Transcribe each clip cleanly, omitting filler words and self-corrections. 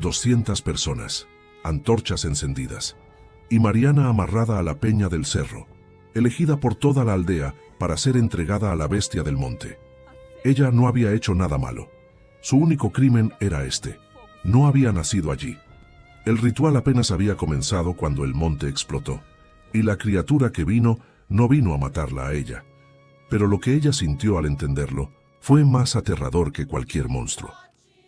200 personas, antorchas encendidas, y Mariana amarrada a la peña del cerro, elegida por toda la aldea para ser entregada a la bestia del monte. Ella no había hecho nada malo. Su único crimen era este. No había nacido allí. El ritual apenas había comenzado cuando el monte explotó, y la criatura que vino no vino a matarla a ella. Pero lo que ella sintió al entenderlo fue más aterrador que cualquier monstruo.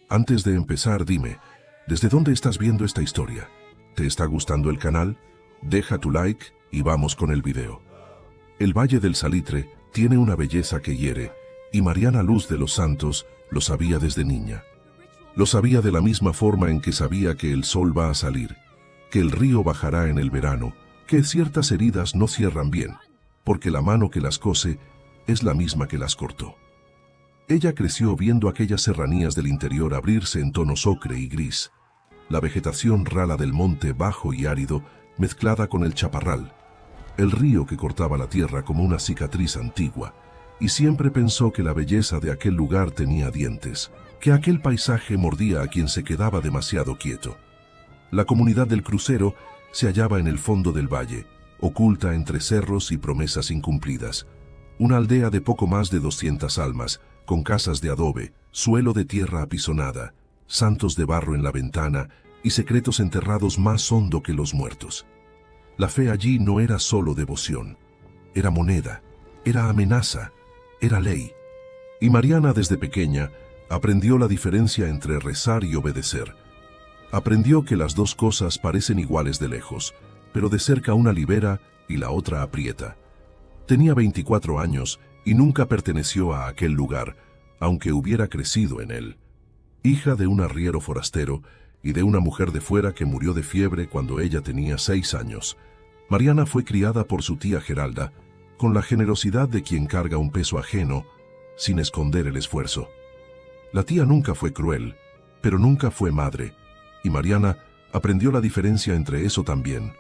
Antes de empezar, dime, ¿desde dónde estás viendo esta historia? ¿Te está gustando el canal? Deja tu like y vamos con el video. El Valle del Salitre tiene una belleza que hiere, y Mariana Luz de los Santos lo sabía desde niña. Lo sabía de la misma forma en que sabía que el sol va a salir, que el río bajará en el verano, que ciertas heridas no cierran bien, porque la mano que las cose es la misma que las cortó. Ella creció viendo aquellas serranías del interior abrirse en tonos ocre y gris, la vegetación rala del monte bajo y árido mezclada con el chaparral, el río que cortaba la tierra como una cicatriz antigua, y siempre pensó que la belleza de aquel lugar tenía dientes, que aquel paisaje mordía a quien se quedaba demasiado quieto. La comunidad del crucero se hallaba en el fondo del valle, oculta entre cerros y promesas incumplidas. Una aldea de poco más de 200 almas, con casas de adobe, suelo de tierra apisonada, santos de barro en la ventana y secretos enterrados más hondo que los muertos. La fe allí no era solo devoción, era moneda, era amenaza, era ley. Y Mariana desde pequeña aprendió la diferencia entre rezar y obedecer. Aprendió que las dos cosas parecen iguales de lejos, pero de cerca una libera y la otra aprieta. Tenía 24 años y nunca perteneció a aquel lugar, aunque hubiera crecido en él. Hija de un arriero forastero y de una mujer de fuera que murió de fiebre cuando ella tenía 6 años, Mariana fue criada por su tía Geralda, con la generosidad de quien carga un peso ajeno, sin esconder el esfuerzo. La tía nunca fue cruel, pero nunca fue madre, y Mariana aprendió la diferencia entre eso también.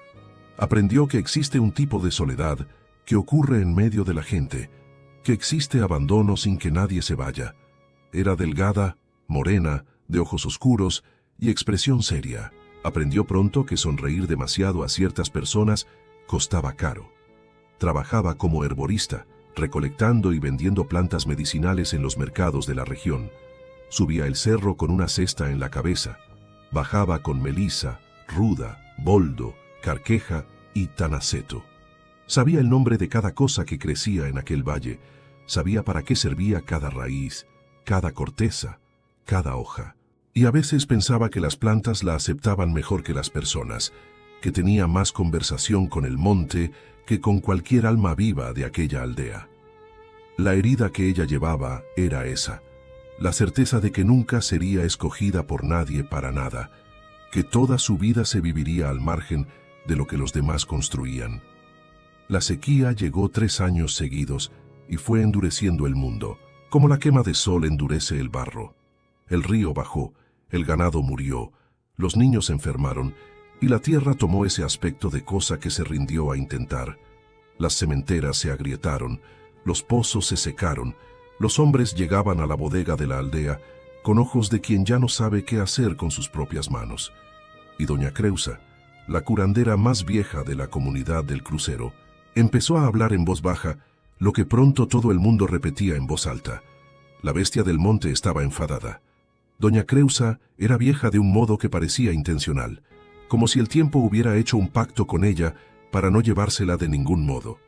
Aprendió que existe un tipo de soledad que ocurre en medio de la gente, que existe abandono sin que nadie se vaya. Era delgada, morena, de ojos oscuros y expresión seria. Aprendió pronto que sonreír demasiado a ciertas personas costaba caro. Trabajaba como herborista, recolectando y vendiendo plantas medicinales en los mercados de la región. Subía el cerro con una cesta en la cabeza. Bajaba con melisa, ruda, boldo, carqueja y tanaceto. Sabía el nombre de cada cosa que crecía en aquel valle. Sabía para qué servía cada raíz, cada corteza, cada hoja. Y a veces pensaba que las plantas la aceptaban mejor que las personas, que tenía más conversación con el monte que con cualquier alma viva de aquella aldea. La herida que ella llevaba era esa, la certeza de que nunca sería escogida por nadie para nada, que toda su vida se viviría al margen de lo que los demás construían. La sequía llegó 3 años seguidos y fue endureciendo el mundo, como la quema de sol endurece el barro. El río bajó, el ganado murió, los niños se enfermaron y la tierra tomó ese aspecto de cosa que se rindió a intentar. Las cementeras se agrietaron, los pozos se secaron, los hombres llegaban a la bodega de la aldea con ojos de quien ya no sabe qué hacer con sus propias manos. Y doña Creusa, la curandera más vieja de la comunidad del crucero, empezó a hablar en voz baja lo que pronto todo el mundo repetía en voz alta. La bestia del monte estaba enfadada. Doña Creusa era vieja de un modo que parecía intencional, como si el tiempo hubiera hecho un pacto con ella para no llevársela de ningún modo.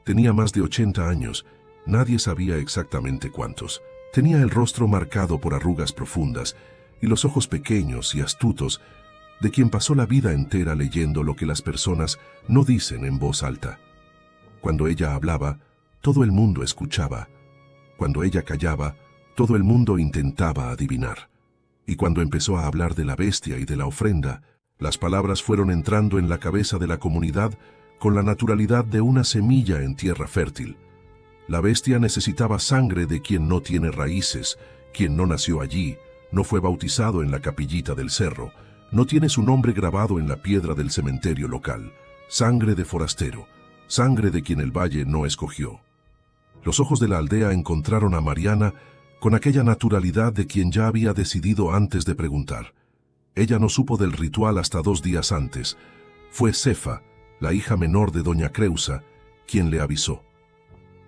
Tenía más de 80 años, nadie sabía exactamente cuántos. Tenía el rostro marcado por arrugas profundas y los ojos pequeños y astutos de quien pasó la vida entera leyendo lo que las personas no dicen en voz alta. Cuando ella hablaba, todo el mundo escuchaba. Cuando ella callaba, todo el mundo intentaba adivinar. Y cuando empezó a hablar de la bestia y de la ofrenda, las palabras fueron entrando en la cabeza de la comunidad con la naturalidad de una semilla en tierra fértil. La bestia necesitaba sangre de quien no tiene raíces, quien no nació allí, no fue bautizado en la capillita del cerro, no tiene su nombre grabado en la piedra del cementerio local. Sangre de forastero, sangre de quien el valle no escogió. Los ojos de la aldea encontraron a Mariana con aquella naturalidad de quien ya había decidido antes de preguntar. Ella no supo del ritual hasta 2 días antes. Fue Cefa, la hija menor de doña Creusa, quien le avisó.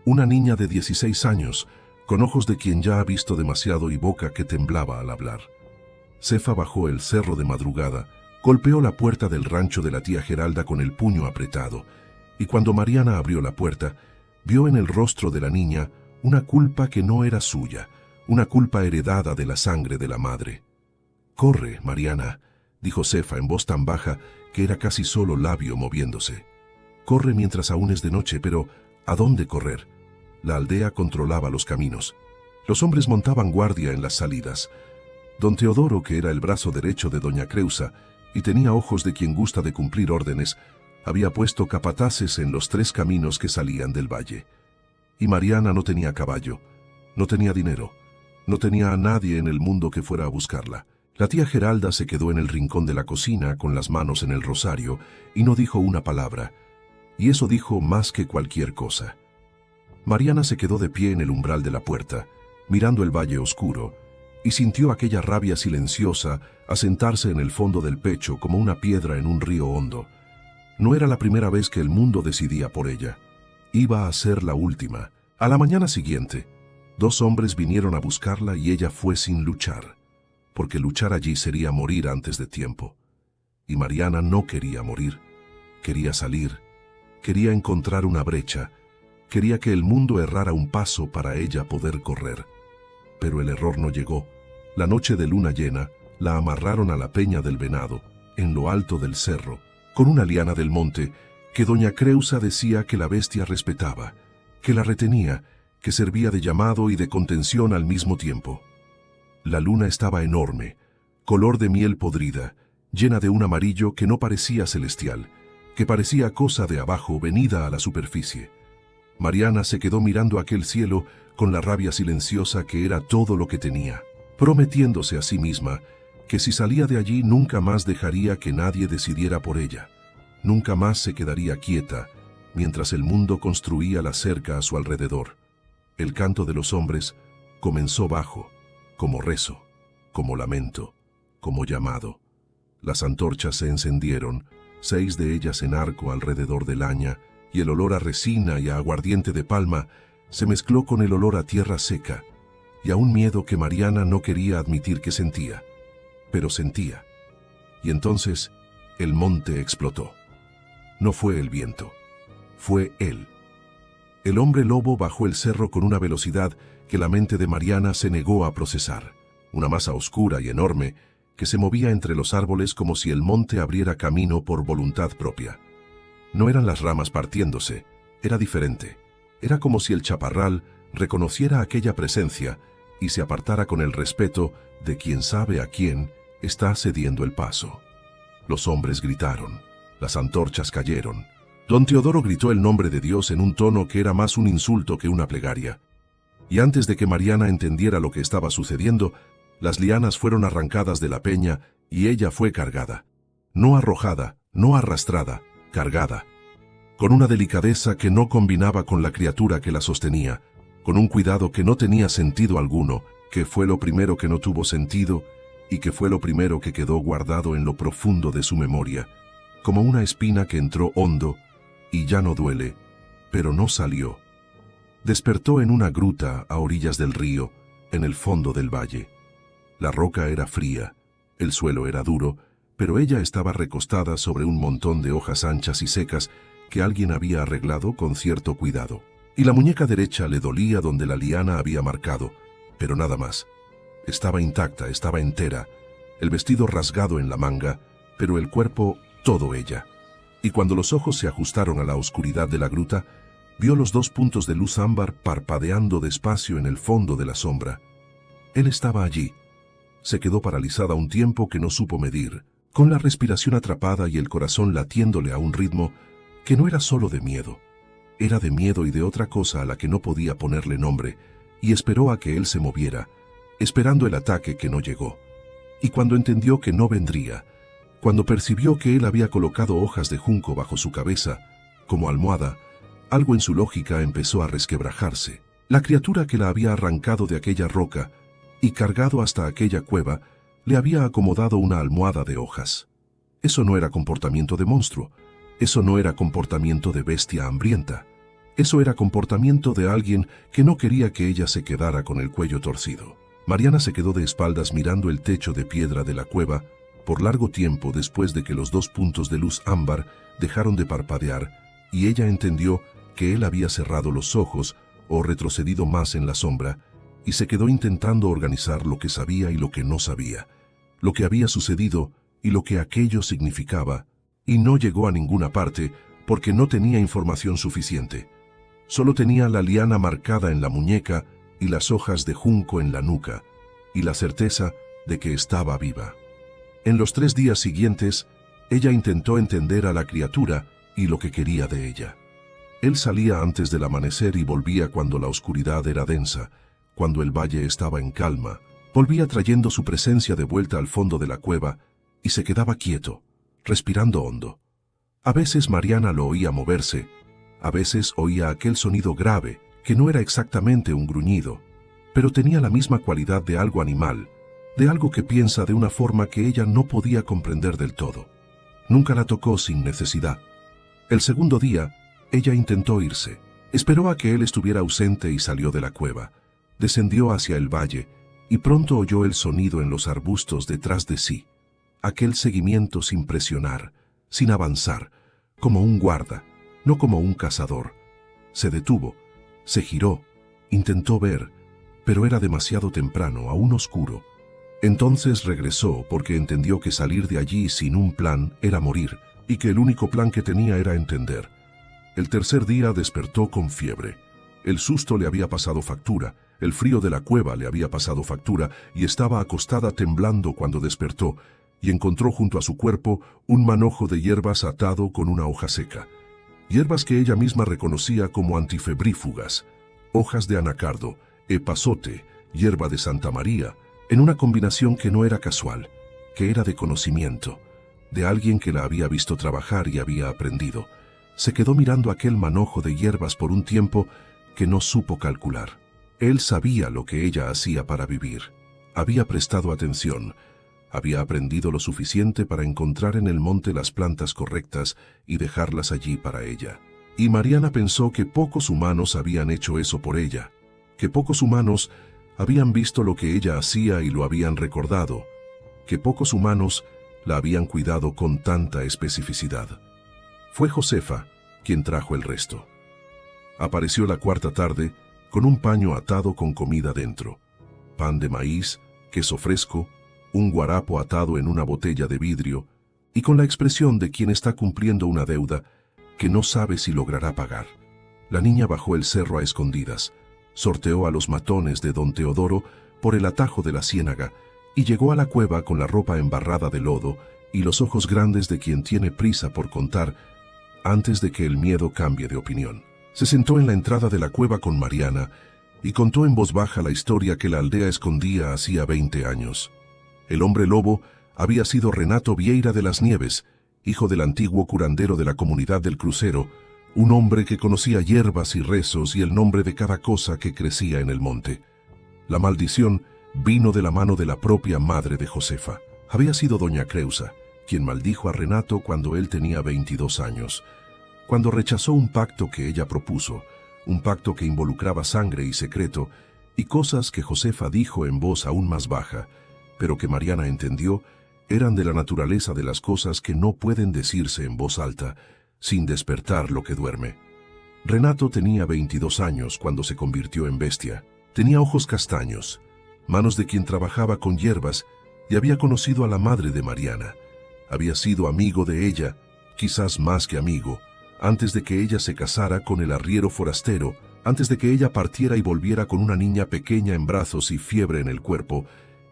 Una niña de 16 años, con ojos de quien ya ha visto demasiado y boca que temblaba al hablar. Cefa bajó el cerro de madrugada, golpeó la puerta del rancho de la tía Geralda con el puño apretado, y cuando Mariana abrió la puerta, vio en el rostro de la niña una culpa que no era suya, una culpa heredada de la sangre de la madre. «Corre, Mariana», dijo Cefa en voz tan baja que era casi solo labio moviéndose. «Corre mientras aún es de noche, pero ¿a dónde correr?». La aldea controlaba los caminos. Los hombres montaban guardia en las salidas. Don Teodoro, que era el brazo derecho de doña Creusa y tenía ojos de quien gusta de cumplir órdenes, había puesto capataces en los 3 caminos que salían del valle. Y Mariana no tenía caballo, no tenía dinero, no tenía a nadie en el mundo que fuera a buscarla. La tía Geralda se quedó en el rincón de la cocina con las manos en el rosario y no dijo una palabra, y eso dijo más que cualquier cosa. Mariana se quedó de pie en el umbral de la puerta, mirando el valle oscuro, y sintió aquella rabia silenciosa asentarse en el fondo del pecho como una piedra en un río hondo. No era la primera vez que el mundo decidía por ella. Iba a ser la última. A la mañana siguiente, 2 hombres vinieron a buscarla y ella fue sin luchar, porque luchar allí sería morir antes de tiempo. Y Mariana no quería morir, quería salir, quería encontrar una brecha, quería que el mundo errara un paso para ella poder correr. Pero el error no llegó. La noche de luna llena, la amarraron a la peña del Venado, en lo alto del cerro, con una liana del monte que doña Creusa decía que la bestia respetaba, que la retenía, que servía de llamado y de contención al mismo tiempo. La luna estaba enorme, color de miel podrida, llena de un amarillo que no parecía celestial, que parecía cosa de abajo venida a la superficie. Mariana se quedó mirando aquel cielo con la rabia silenciosa que era todo lo que tenía, prometiéndose a sí misma que si salía de allí nunca más dejaría que nadie decidiera por ella, nunca más se quedaría quieta mientras el mundo construía la cerca a su alrededor. El canto de los hombres comenzó bajo, como rezo, como lamento, como llamado. Las antorchas se encendieron, 6 de ellas en arco alrededor del Aña, y el olor a resina y a aguardiente de palma se mezcló con el olor a tierra seca y a un miedo que Mariana no quería admitir que sentía, pero sentía. Y entonces el monte explotó. No fue el viento, fue él. El hombre lobo bajó el cerro con una velocidad que la mente de Mariana se negó a procesar, una masa oscura y enorme que se movía entre los árboles como si el monte abriera camino por voluntad propia. No eran las ramas partiéndose, era diferente. Era como si el chaparral reconociera aquella presencia y se apartara con el respeto de quien sabe a quién está cediendo el paso. Los hombres gritaron, las antorchas cayeron. Don Teodoro gritó el nombre de Dios en un tono que era más un insulto que una plegaria. Y antes de que Mariana entendiera lo que estaba sucediendo, las lianas fueron arrancadas de la peña y ella fue cargada. No arrojada, no arrastrada, cargada. Con una delicadeza que no combinaba con la criatura que la sostenía, con un cuidado que no tenía sentido alguno, que fue lo primero que no tuvo sentido y que fue lo primero que quedó guardado en lo profundo de su memoria, como una espina que entró hondo y ya no duele, pero no salió. Despertó en una gruta a orillas del río, en el fondo del valle. La roca era fría, el suelo era duro, pero ella estaba recostada sobre un montón de hojas anchas y secas que alguien había arreglado con cierto cuidado. Y la muñeca derecha le dolía donde la liana había marcado, pero nada más. Estaba intacta, estaba entera, el vestido rasgado en la manga, pero el cuerpo todo ella. Y cuando los ojos se ajustaron a la oscuridad de la gruta, vio los 2 puntos de luz ámbar parpadeando despacio en el fondo de la sombra. Él estaba allí. Se quedó paralizada un tiempo que no supo medir, con la respiración atrapada y el corazón latiéndole a un ritmo que no era solo de miedo. Era de miedo y de otra cosa a la que no podía ponerle nombre, y esperó a que él se moviera, esperando el ataque que no llegó. Y cuando entendió que no vendría, cuando percibió que él había colocado hojas de junco bajo su cabeza, como almohada, algo en su lógica empezó a resquebrajarse. La criatura que la había arrancado de aquella roca y cargado hasta aquella cueva le había acomodado una almohada de hojas. Eso no era comportamiento de monstruo. Eso no era comportamiento de bestia hambrienta. Eso era comportamiento de alguien que no quería que ella se quedara con el cuello torcido. Mariana se quedó de espaldas mirando el techo de piedra de la cueva por largo tiempo después de que los dos puntos de luz ámbar dejaron de parpadear y ella entendió que él había cerrado los ojos o retrocedido más en la sombra y se quedó intentando organizar lo que sabía y lo que no sabía, lo que había sucedido y lo que aquello significaba, y no llegó a ninguna parte porque no tenía información suficiente. Solo tenía la liana marcada en la muñeca y las hojas de junco en la nuca, y la certeza de que estaba viva. En los 3 días siguientes, ella intentó entender a la criatura y lo que quería de ella. Él salía antes del amanecer y volvía cuando la oscuridad era densa, cuando el valle estaba en calma. Volvía trayendo su presencia de vuelta al fondo de la cueva y se quedaba quieto, respirando hondo. A veces Mariana lo oía moverse, a veces oía aquel sonido grave, que no era exactamente un gruñido, pero tenía la misma cualidad de algo animal, de algo que piensa de una forma que ella no podía comprender del todo. Nunca la tocó sin necesidad. El segundo día, ella intentó irse. Esperó a que él estuviera ausente y salió de la cueva. Descendió hacia el valle y pronto oyó el sonido en los arbustos detrás de sí. Aquel seguimiento sin presionar, sin avanzar, como un guarda, no como un cazador. Se detuvo, se giró, intentó ver, pero era demasiado temprano, aún oscuro. Entonces regresó porque entendió que salir de allí sin un plan era morir y que el único plan que tenía era entender. El tercer día despertó con fiebre. El susto le había pasado factura, el frío de la cueva le había pasado factura y estaba acostada temblando cuando despertó y encontró junto a su cuerpo un manojo de hierbas atado con una hoja seca. Hierbas que ella misma reconocía como antifebrífugas, hojas de anacardo, epazote, hierba de Santa María, en una combinación que no era casual, que era de conocimiento, de alguien que la había visto trabajar y había aprendido. Se quedó mirando aquel manojo de hierbas por un tiempo que no supo calcular. Él sabía lo que ella hacía para vivir. Había prestado atención. Había aprendido lo suficiente para encontrar en el monte las plantas correctas y dejarlas allí para ella. Y Mariana pensó que pocos humanos habían hecho eso por ella, que pocos humanos habían visto lo que ella hacía y lo habían recordado, que pocos humanos la habían cuidado con tanta especificidad. Fue Josefa quien trajo el resto. Apareció la cuarta tarde con un paño atado con comida dentro, pan de maíz, queso fresco, un guarapo atado en una botella de vidrio y con la expresión de quien está cumpliendo una deuda que no sabe si logrará pagar. La niña bajó el cerro a escondidas, sorteó a los matones de don Teodoro por el atajo de la ciénaga y llegó a la cueva con la ropa embarrada de lodo y los ojos grandes de quien tiene prisa por contar antes de que el miedo cambie de opinión. Se sentó en la entrada de la cueva con Mariana y contó en voz baja la historia que la aldea escondía hacía 20 años. El hombre lobo había sido Renato Vieira de las Nieves, hijo del antiguo curandero de la comunidad del crucero, un hombre que conocía hierbas y rezos y el nombre de cada cosa que crecía en el monte. La maldición vino de la mano de la propia madre de Josefa. Había sido doña Creusa, quien maldijo a Renato cuando él tenía 22 años, cuando rechazó un pacto que ella propuso, un pacto que involucraba sangre y secreto, y cosas que Josefa dijo en voz aún más baja, pero que Mariana entendió eran de la naturaleza de las cosas que no pueden decirse en voz alta, sin despertar lo que duerme. Renato tenía 22 años cuando se convirtió en bestia. Tenía ojos castaños, manos de quien trabajaba con hierbas y había conocido a la madre de Mariana. Había sido amigo de ella, quizás más que amigo, antes de que ella se casara con el arriero forastero, antes de que ella partiera y volviera con una niña pequeña en brazos y fiebre en el cuerpo,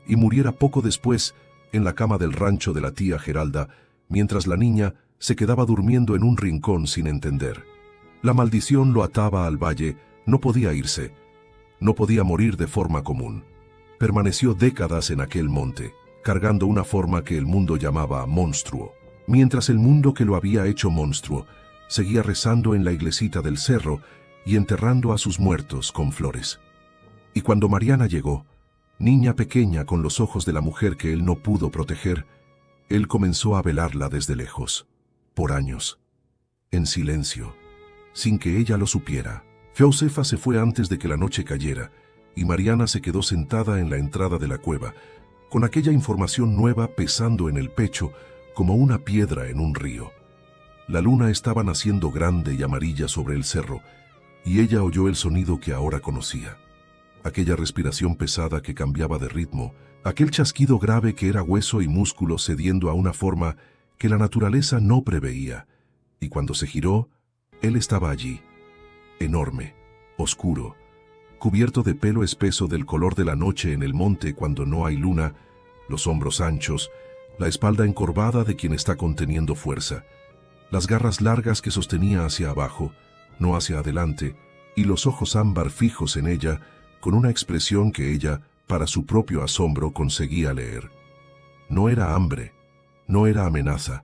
y muriera poco después en la cama del rancho de la tía Geralda, mientras la niña se quedaba durmiendo en un rincón sin entender. La maldición lo ataba al valle, no podía irse, no podía morir de forma común. Permaneció décadas en aquel monte, cargando una forma que el mundo llamaba monstruo, mientras el mundo que lo había hecho monstruo seguía rezando en la iglesita del cerro y enterrando a sus muertos con flores. Y cuando Mariana llegó, Niña pequeña con los ojos de la mujer que él no pudo proteger, él comenzó a velarla desde lejos, por años, en silencio, sin que ella lo supiera. Josefa se fue antes de que la noche cayera, y Mariana se quedó sentada en la entrada de la cueva, con aquella información nueva pesando en el pecho como una piedra en un río. La luna estaba naciendo grande y amarilla sobre el cerro, y ella oyó el sonido que ahora conocía. Aquella respiración pesada que cambiaba de ritmo, aquel chasquido grave que era hueso y músculo cediendo a una forma que la naturaleza no preveía, y cuando se giró, él estaba allí, enorme, oscuro, cubierto de pelo espeso del color de la noche en el monte cuando no hay luna, los hombros anchos, la espalda encorvada de quien está conteniendo fuerza, las garras largas que sostenía hacia abajo, no hacia adelante, y los ojos ámbar fijos en ella, con una expresión que ella, para su propio asombro, conseguía leer. No era hambre, no era amenaza,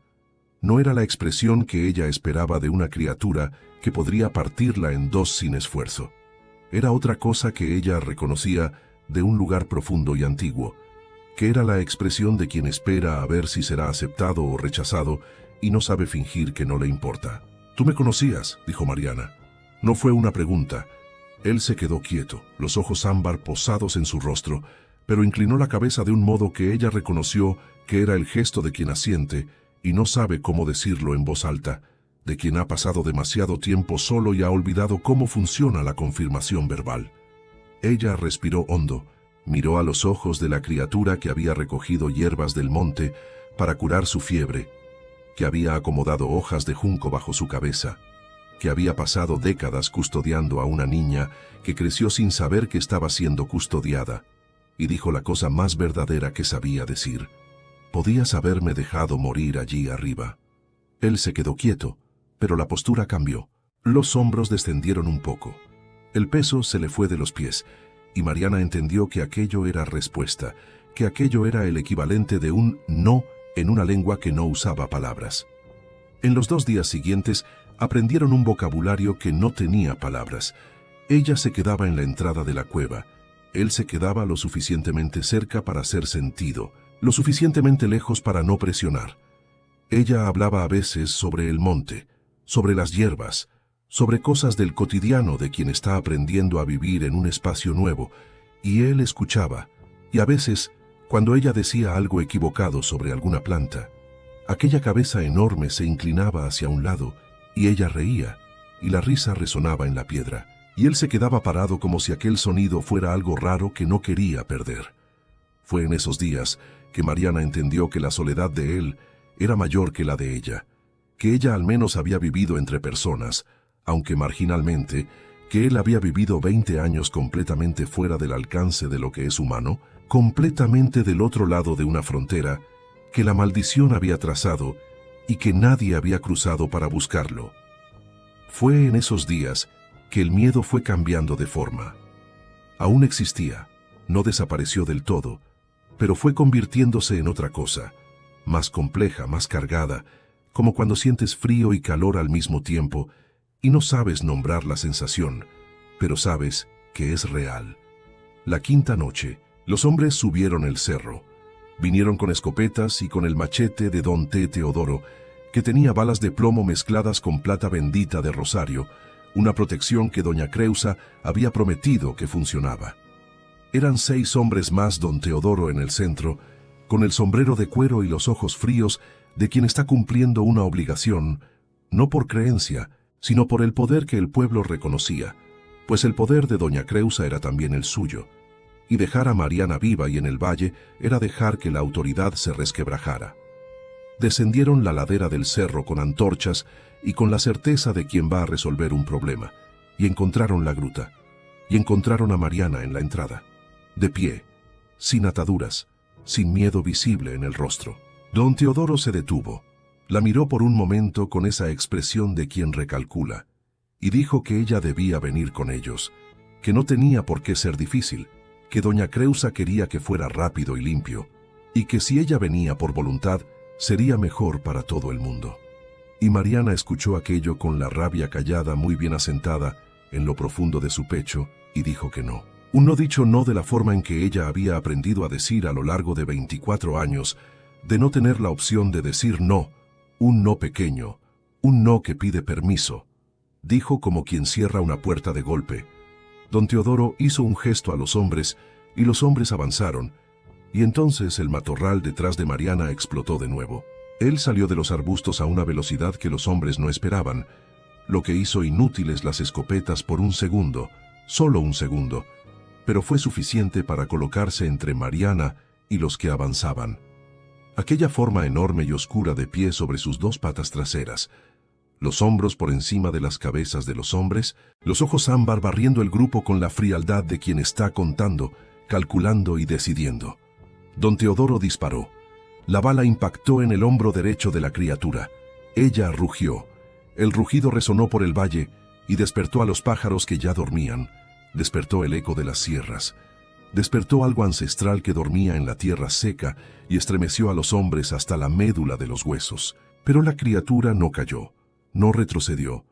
no era la expresión que ella esperaba de una criatura que podría partirla en dos sin esfuerzo. Era otra cosa que ella reconocía de un lugar profundo y antiguo, que era la expresión de quien espera a ver si será aceptado o rechazado y no sabe fingir que no le importa. «Tú me conocías», dijo Mariana. No fue una pregunta. Él se quedó quieto, los ojos ámbar posados en su rostro, pero inclinó la cabeza de un modo que ella reconoció que era el gesto de quien asiente y no sabe cómo decirlo en voz alta, de quien ha pasado demasiado tiempo solo y ha olvidado cómo funciona la confirmación verbal. Ella respiró hondo, miró a los ojos de la criatura que había recogido hierbas del monte para curar su fiebre, que había acomodado hojas de junco bajo su cabeza, que había pasado décadas custodiando a una niña que creció sin saber que estaba siendo custodiada, y dijo la cosa más verdadera que sabía decir. «Podías haberme dejado morir allí arriba». Él se quedó quieto, pero la postura cambió. Los hombros descendieron un poco. El peso se le fue de los pies, y Mariana entendió que aquello era respuesta, que aquello era el equivalente de un no en una lengua que no usaba palabras. En los 2 días siguientes aprendieron un vocabulario que no tenía palabras. Ella se quedaba en la entrada de la cueva. Él se quedaba lo suficientemente cerca para ser sentido, lo suficientemente lejos para no presionar. Ella hablaba a veces sobre el monte, sobre las hierbas, sobre cosas del cotidiano de quien está aprendiendo a vivir en un espacio nuevo, y él escuchaba, y a veces, cuando ella decía algo equivocado sobre alguna planta, aquella cabeza enorme se inclinaba hacia un lado, y ella reía, y la risa resonaba en la piedra, y él se quedaba parado como si aquel sonido fuera algo raro que no quería perder. Fue en esos días que Mariana entendió que la soledad de él era mayor que la de ella, que ella al menos había vivido entre personas, aunque marginalmente, que él había vivido 20 años completamente fuera del alcance de lo que es humano, completamente del otro lado de una frontera, que la maldición había trazado y que nadie había cruzado para buscarlo. Fue en esos días que el miedo fue cambiando de forma. Aún existía, no desapareció del todo, pero fue convirtiéndose en otra cosa, más compleja, más cargada, como cuando sientes frío y calor al mismo tiempo y no sabes nombrar la sensación, pero sabes que es real. La quinta noche, los hombres subieron el cerro. Vinieron con escopetas y con el machete de don T. Teodoro, que tenía balas de plomo mezcladas con plata bendita de rosario, una protección que doña Creusa había prometido que funcionaba. Eran 6 hombres más don Teodoro en el centro, con el sombrero de cuero y los ojos fríos de quien está cumpliendo una obligación, no por creencia, sino por el poder que el pueblo reconocía, pues el poder de doña Creusa era también el suyo, y dejar a Mariana viva y en el valle era dejar que la autoridad se resquebrajara. Descendieron la ladera del cerro con antorchas y con la certeza de quien va a resolver un problema, y encontraron la gruta, y encontraron a Mariana en la entrada, de pie, sin ataduras, sin miedo visible en el rostro. Don Teodoro se detuvo, la miró por un momento con esa expresión de quien recalcula, y dijo que ella debía venir con ellos, que no tenía por qué ser difícil, que doña Creusa quería que fuera rápido y limpio, y que si ella venía por voluntad, sería mejor para todo el mundo. Y Mariana escuchó aquello con la rabia callada muy bien asentada en lo profundo de su pecho y dijo que no. Un no dicho no de la forma en que ella había aprendido a decir a lo largo de 24 años, de no tener la opción de decir no, un no pequeño, un no que pide permiso. Dijo como quien cierra una puerta de golpe. Don Teodoro hizo un gesto a los hombres y los hombres avanzaron, y entonces el matorral detrás de Mariana explotó de nuevo. Él salió de los arbustos a una velocidad que los hombres no esperaban, lo que hizo inútiles las escopetas por un segundo, solo un segundo, pero fue suficiente para colocarse entre Mariana y los que avanzaban. Aquella forma enorme y oscura de pie sobre sus dos patas traseras, los hombros por encima de las cabezas de los hombres, los ojos ámbar barriendo el grupo con la frialdad de quien está contando, calculando y decidiendo. Don Teodoro disparó. La bala impactó en el hombro derecho de la criatura. Ella rugió. El rugido resonó por el valle y despertó a los pájaros que ya dormían. Despertó el eco de las sierras. Despertó algo ancestral que dormía en la tierra seca y estremeció a los hombres hasta la médula de los huesos. Pero la criatura no cayó, no retrocedió.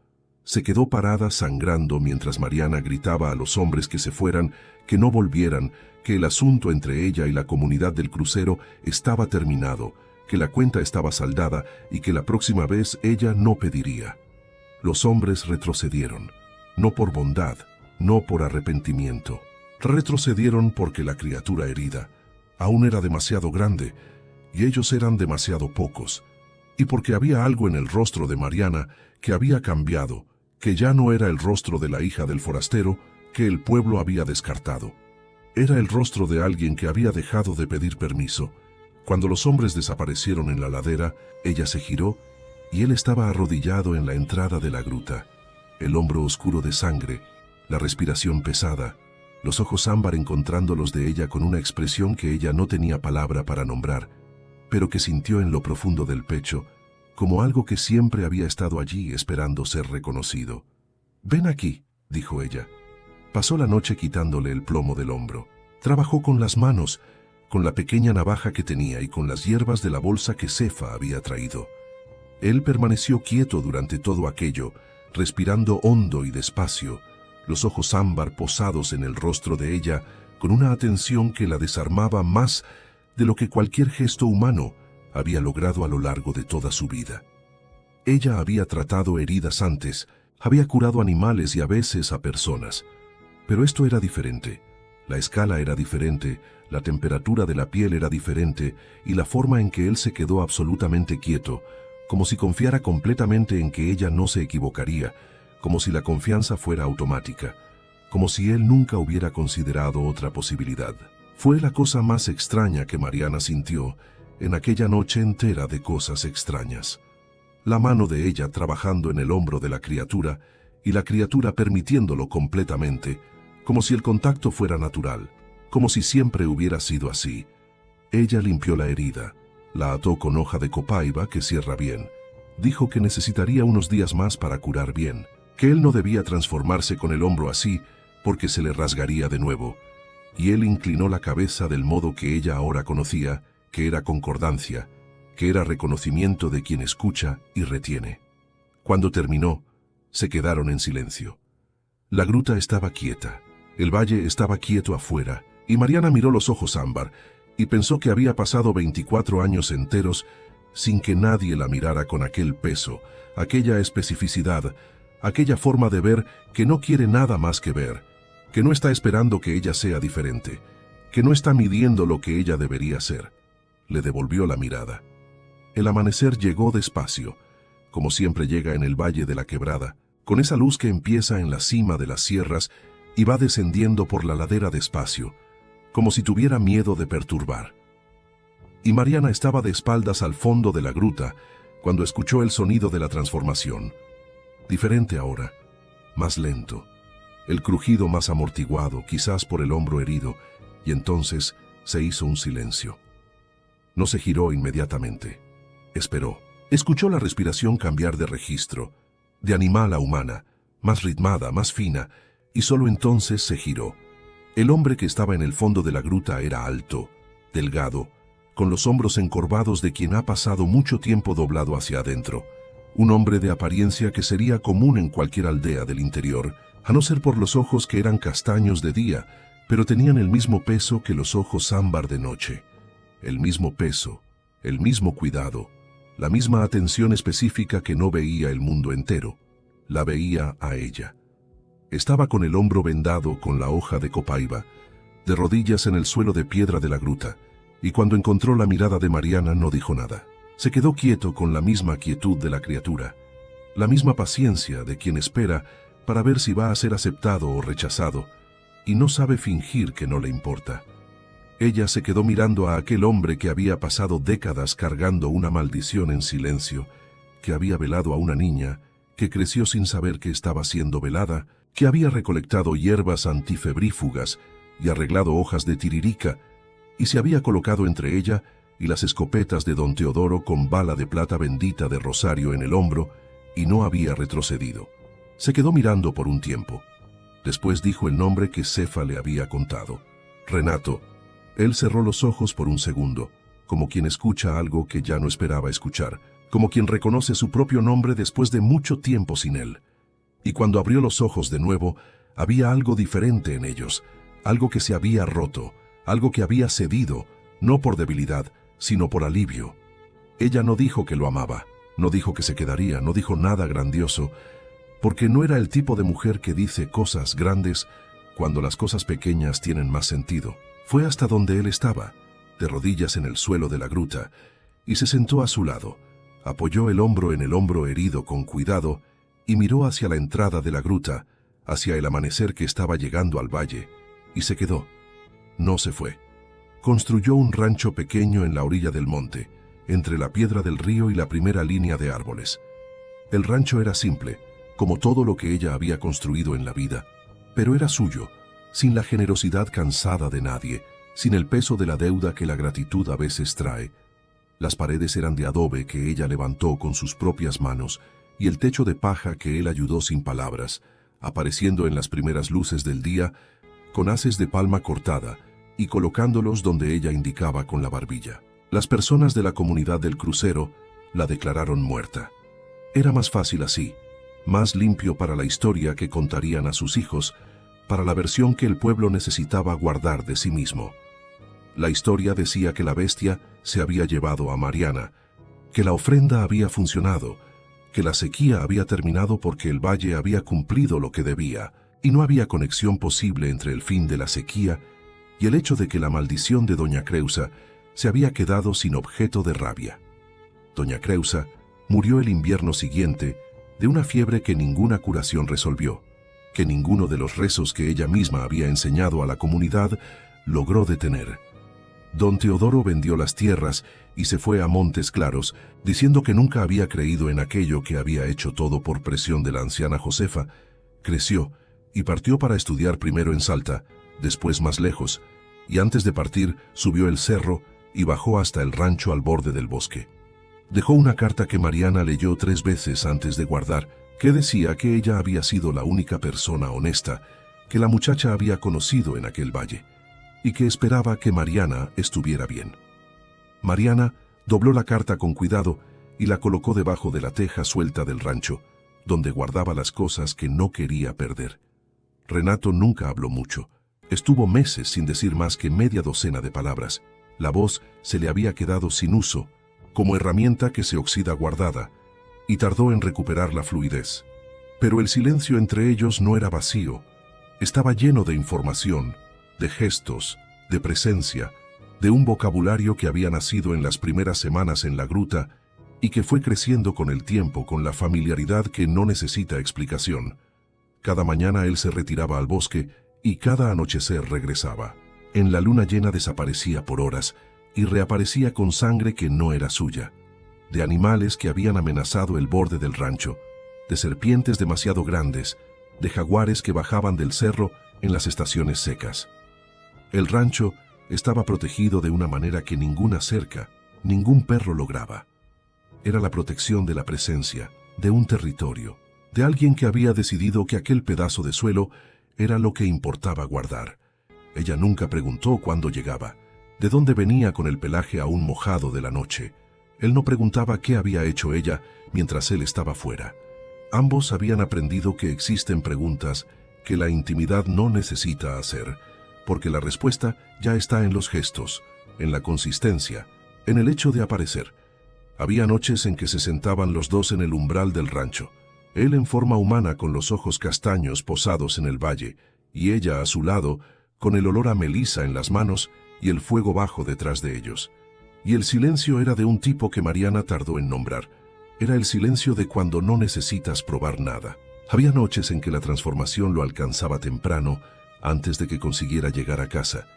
Se quedó parada sangrando mientras Mariana gritaba a los hombres que se fueran, que no volvieran, que el asunto entre ella y la comunidad del crucero estaba terminado, que la cuenta estaba saldada y que la próxima vez ella no pediría. Los hombres retrocedieron, no por bondad, no por arrepentimiento. Retrocedieron porque la criatura herida aún era demasiado grande y ellos eran demasiado pocos, y porque había algo en el rostro de Mariana que había cambiado, que ya no era el rostro de la hija del forastero que el pueblo había descartado. Era el rostro de alguien que había dejado de pedir permiso. Cuando los hombres desaparecieron en la ladera, ella se giró y él estaba arrodillado en la entrada de la gruta, el hombro oscuro de sangre, la respiración pesada, los ojos ámbar encontrando los de ella con una expresión que ella no tenía palabra para nombrar, pero que sintió en lo profundo del pecho, como algo que siempre había estado allí esperando ser reconocido. «Ven aquí», dijo ella. Pasó la noche quitándole el plomo del hombro. Trabajó con las manos, con la pequeña navaja que tenía y con las hierbas de la bolsa que Cefa había traído. Él permaneció quieto durante todo aquello, respirando hondo y despacio, los ojos ámbar posados en el rostro de ella, con una atención que la desarmaba más de lo que cualquier gesto humano había logrado a lo largo de toda su vida. Ella había tratado heridas antes, había curado animales y a veces a personas. Pero esto era diferente. La escala era diferente, la temperatura de la piel era diferente y la forma en que él se quedó absolutamente quieto, como si confiara completamente en que ella no se equivocaría, como si la confianza fuera automática, como si él nunca hubiera considerado otra posibilidad. Fue la cosa más extraña que Mariana sintió en aquella noche entera de cosas extrañas. La mano de ella trabajando en el hombro de la criatura y la criatura permitiéndolo completamente, como si el contacto fuera natural, como si siempre hubiera sido así. Ella limpió la herida, la ató con hoja de copaiba que cierra bien. Dijo que necesitaría unos días más para curar bien, que él no debía transformarse con el hombro así porque se le rasgaría de nuevo. Y él inclinó la cabeza del modo que ella ahora conocía, que era concordancia, que era reconocimiento de quien escucha y retiene. Cuando terminó, se quedaron en silencio. La gruta estaba quieta, el valle estaba quieto afuera, y Mariana miró los ojos ámbar y pensó que había pasado 24 años enteros sin que nadie la mirara con aquel peso, aquella especificidad, aquella forma de ver que no quiere nada más que ver, que no está esperando que ella sea diferente, que no está midiendo lo que ella debería ser. Le devolvió la mirada. El amanecer llegó despacio, como siempre llega en el valle de la quebrada, con esa luz que empieza en la cima de las sierras y va descendiendo por la ladera despacio, como si tuviera miedo de perturbar. Y Mariana estaba de espaldas al fondo de la gruta cuando escuchó el sonido de la transformación. Diferente ahora, más lento, el crujido más amortiguado, quizás por el hombro herido, y entonces se hizo un silencio. No se giró inmediatamente. Esperó. Escuchó la respiración cambiar de registro, de animal a humana, más ritmada, más fina, y solo entonces se giró. El hombre que estaba en el fondo de la gruta era alto, delgado, con los hombros encorvados de quien ha pasado mucho tiempo doblado hacia adentro. Un hombre de apariencia que sería común en cualquier aldea del interior, a no ser por los ojos que eran castaños de día pero tenían el mismo peso que los ojos ámbar de noche. El mismo peso, el mismo cuidado, la misma atención específica que no veía el mundo entero. La veía a ella. Estaba con el hombro vendado con la hoja de copaiba, de rodillas en el suelo de piedra de la gruta, y cuando encontró la mirada de Mariana no dijo nada. Se quedó quieto con la misma quietud de la criatura, la misma paciencia de quien espera para ver si va a ser aceptado o rechazado, y no sabe fingir que no le importa. Ella se quedó mirando a aquel hombre que había pasado décadas cargando una maldición en silencio, que había velado a una niña, que creció sin saber que estaba siendo velada, que había recolectado hierbas antifebrífugas y arreglado hojas de tiririca, y se había colocado entre ella y las escopetas de don Teodoro con bala de plata bendita de rosario en el hombro, y no había retrocedido. Se quedó mirando por un tiempo. Después dijo el nombre que Cefa le había contado. Renato. Él cerró los ojos por un segundo, como quien escucha algo que ya no esperaba escuchar, como quien reconoce su propio nombre después de mucho tiempo sin él. Y cuando abrió los ojos de nuevo, había algo diferente en ellos, algo que se había roto, algo que había cedido, no por debilidad, sino por alivio. Ella no dijo que lo amaba, no dijo que se quedaría, no dijo nada grandioso, porque no era el tipo de mujer que dice cosas grandes cuando las cosas pequeñas tienen más sentido. Fue hasta donde él estaba, de rodillas en el suelo de la gruta, y se sentó a su lado, apoyó el hombro en el hombro herido con cuidado y miró hacia la entrada de la gruta, hacia el amanecer que estaba llegando al valle, y se quedó. No se fue. Construyó un rancho pequeño en la orilla del monte, entre la piedra del río y la primera línea de árboles. El rancho era simple, como todo lo que ella había construido en la vida, pero era suyo, sin la generosidad cansada de nadie, sin el peso de la deuda que la gratitud a veces trae. Las paredes eran de adobe que ella levantó con sus propias manos, y el techo de paja que él ayudó sin palabras, apareciendo en las primeras luces del día, con haces de palma cortada, y colocándolos donde ella indicaba con la barbilla. Las personas de la comunidad del crucero la declararon muerta. Era más fácil así, más limpio para la historia que contarían a sus hijos, para la versión que el pueblo necesitaba guardar de sí mismo. La historia decía que la bestia se había llevado a Mariana, que la ofrenda había funcionado, que la sequía había terminado porque el valle había cumplido lo que debía, y no había conexión posible entre el fin de la sequía y el hecho de que la maldición de doña Creusa se había quedado sin objeto de rabia. Doña Creusa murió el invierno siguiente de una fiebre que ninguna curación resolvió, que ninguno de los rezos que ella misma había enseñado a la comunidad logró detener. Don Teodoro vendió las tierras y se fue a Montes Claros, diciendo que nunca había creído en aquello que había hecho todo por presión de la anciana Josefa. Creció y partió para estudiar primero en Salta, después más lejos, y antes de partir subió el cerro y bajó hasta el rancho al borde del bosque. Dejó una carta que Mariana leyó 3 veces antes de guardar, que decía que ella había sido la única persona honesta que la muchacha había conocido en aquel valle, y que esperaba que Mariana estuviera bien. Mariana dobló la carta con cuidado y la colocó debajo de la teja suelta del rancho, donde guardaba las cosas que no quería perder. Renato nunca habló mucho. Estuvo meses sin decir más que media docena de palabras. La voz se le había quedado sin uso, como herramienta que se oxida guardada, y tardó en recuperar la fluidez. Pero el silencio entre ellos no era vacío. Estaba lleno de información, de gestos, de presencia, de un vocabulario que había nacido en las primeras semanas en la gruta y que fue creciendo con el tiempo con la familiaridad que no necesita explicación. Cada mañana él se retiraba al bosque y cada anochecer regresaba. En la luna llena desaparecía por horas y reaparecía con sangre que no era suya, de animales que habían amenazado el borde del rancho, de serpientes demasiado grandes, de jaguares que bajaban del cerro en las estaciones secas. El rancho estaba protegido de una manera que ninguna cerca, ningún perro lograba. Era la protección de la presencia, de un territorio, de alguien que había decidido que aquel pedazo de suelo era lo que importaba guardar. Ella nunca preguntó cuándo llegaba, de dónde venía con el pelaje aún mojado de la noche. Él no preguntaba qué había hecho ella mientras él estaba fuera. Ambos habían aprendido que existen preguntas que la intimidad no necesita hacer, porque la respuesta ya está en los gestos, en la consistencia, en el hecho de aparecer. Había noches en que se sentaban los dos en el umbral del rancho, él en forma humana con los ojos castaños posados en el valle, y ella a su lado, con el olor a melisa en las manos y el fuego bajo detrás de ellos. Y el silencio era de un tipo que Mariana tardó en nombrar. Era el silencio de cuando no necesitas probar nada. Había noches en que la transformación lo alcanzaba temprano, antes de que consiguiera llegar a casa,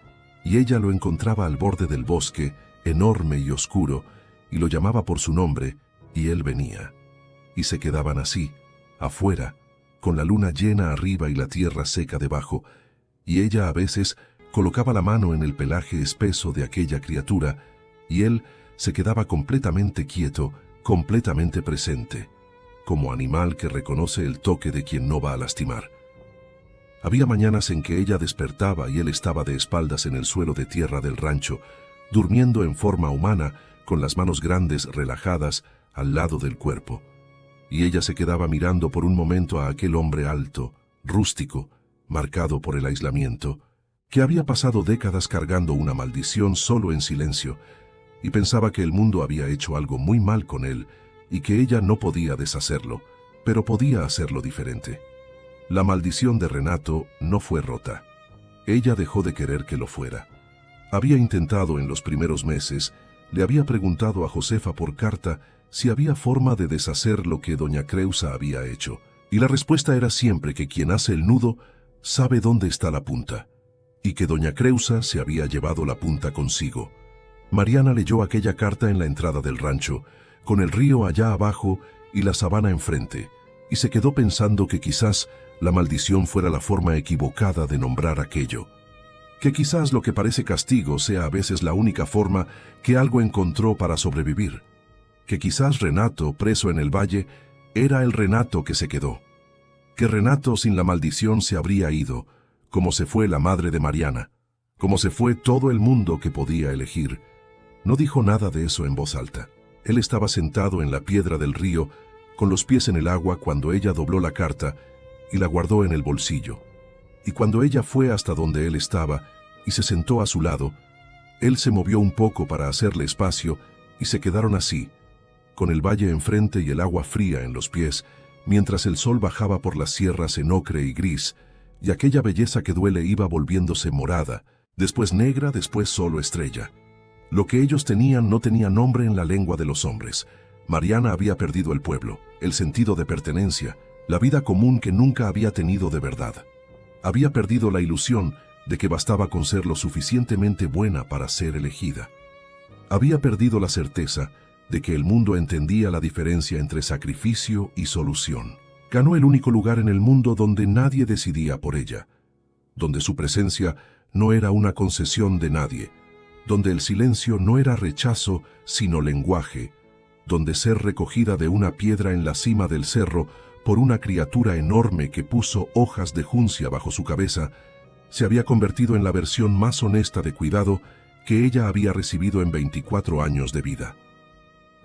y ella lo encontraba al borde del bosque, enorme y oscuro, y lo llamaba por su nombre, y él venía. Y se quedaban así, afuera, con la luna llena arriba y la tierra seca debajo, y ella a veces colocaba la mano en el pelaje espeso de aquella criatura, y él se quedaba completamente quieto, completamente presente, como animal que reconoce el toque de quien no va a lastimar. Había mañanas en que ella despertaba y él estaba de espaldas en el suelo de tierra del rancho, durmiendo en forma humana, con las manos grandes relajadas al lado del cuerpo. Y ella se quedaba mirando por un momento a aquel hombre alto, rústico, marcado por el aislamiento, que había pasado décadas cargando una maldición solo en silencio, y pensaba que el mundo había hecho algo muy mal con él, y que ella no podía deshacerlo, pero podía hacerlo diferente. La maldición de Renato no fue rota. Ella dejó de querer que lo fuera. Había intentado en los primeros meses, le había preguntado a Josefa por carta si había forma de deshacer lo que doña Creusa había hecho, y la respuesta era siempre que quien hace el nudo sabe dónde está la punta, y que doña Creusa se había llevado la punta consigo. Mariana leyó aquella carta en la entrada del rancho, con el río allá abajo y la sabana enfrente, y se quedó pensando que quizás la maldición fuera la forma equivocada de nombrar aquello. Que quizás lo que parece castigo sea a veces la única forma que algo encontró para sobrevivir. Que quizás Renato, preso en el valle, era el Renato que se quedó. Que Renato sin la maldición se habría ido, como se fue la madre de Mariana, como se fue todo el mundo que podía elegir. No dijo nada de eso en voz alta. Él estaba sentado en la piedra del río, con los pies en el agua cuando ella dobló la carta y la guardó en el bolsillo. Y cuando ella fue hasta donde él estaba y se sentó a su lado, él se movió un poco para hacerle espacio y se quedaron así, con el valle enfrente y el agua fría en los pies, mientras el sol bajaba por las sierras en ocre y gris, y aquella belleza que duele iba volviéndose morada, después negra, después solo estrella. Lo que ellos tenían no tenía nombre en la lengua de los hombres. Mariana había perdido el pueblo, el sentido de pertenencia, la vida común que nunca había tenido de verdad. Había perdido la ilusión de que bastaba con ser lo suficientemente buena para ser elegida. Había perdido la certeza de que el mundo entendía la diferencia entre sacrificio y solución. Ganó el único lugar en el mundo donde nadie decidía por ella, donde su presencia no era una concesión de nadie, donde el silencio no era rechazo sino lenguaje, donde ser recogida de una piedra en la cima del cerro por una criatura enorme que puso hojas de juncia bajo su cabeza, se había convertido en la versión más honesta de cuidado que ella había recibido en 24 años de vida.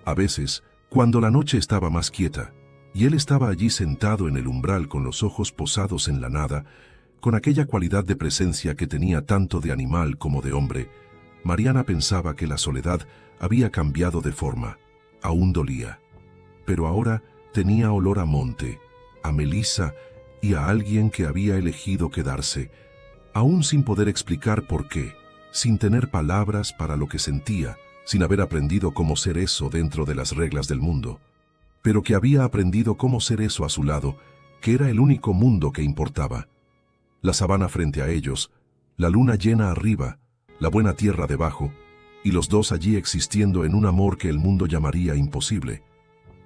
A veces, cuando la noche estaba más quieta, y él estaba allí sentado en el umbral con los ojos posados en la nada, con aquella cualidad de presencia que tenía tanto de animal como de hombre, Mariana pensaba que la soledad había cambiado de forma. Aún dolía, pero ahora tenía olor a monte, a melisa y a alguien que había elegido quedarse, aún sin poder explicar por qué, sin tener palabras para lo que sentía, sin haber aprendido cómo ser eso dentro de las reglas del mundo, pero que había aprendido cómo ser eso a su lado, que era el único mundo que importaba. La sabana frente a ellos, la luna llena arriba, la buena tierra debajo, y los dos allí existiendo en un amor que el mundo llamaría imposible,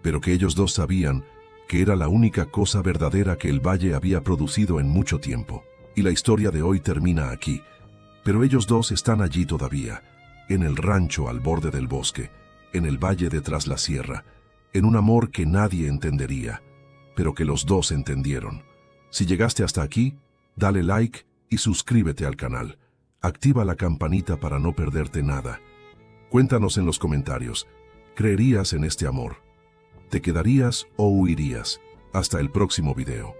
pero que ellos dos sabían que era la única cosa verdadera que el valle había producido en mucho tiempo. Y la historia de hoy termina aquí, pero ellos dos están allí todavía, en el rancho al borde del bosque, en el valle detrás la sierra, en un amor que nadie entendería, pero que los dos entendieron. Si llegaste hasta aquí, dale like y suscríbete al canal. Activa la campanita para no perderte nada. Cuéntanos en los comentarios, ¿creerías en este amor? ¿Te quedarías o huirías? Hasta el próximo video.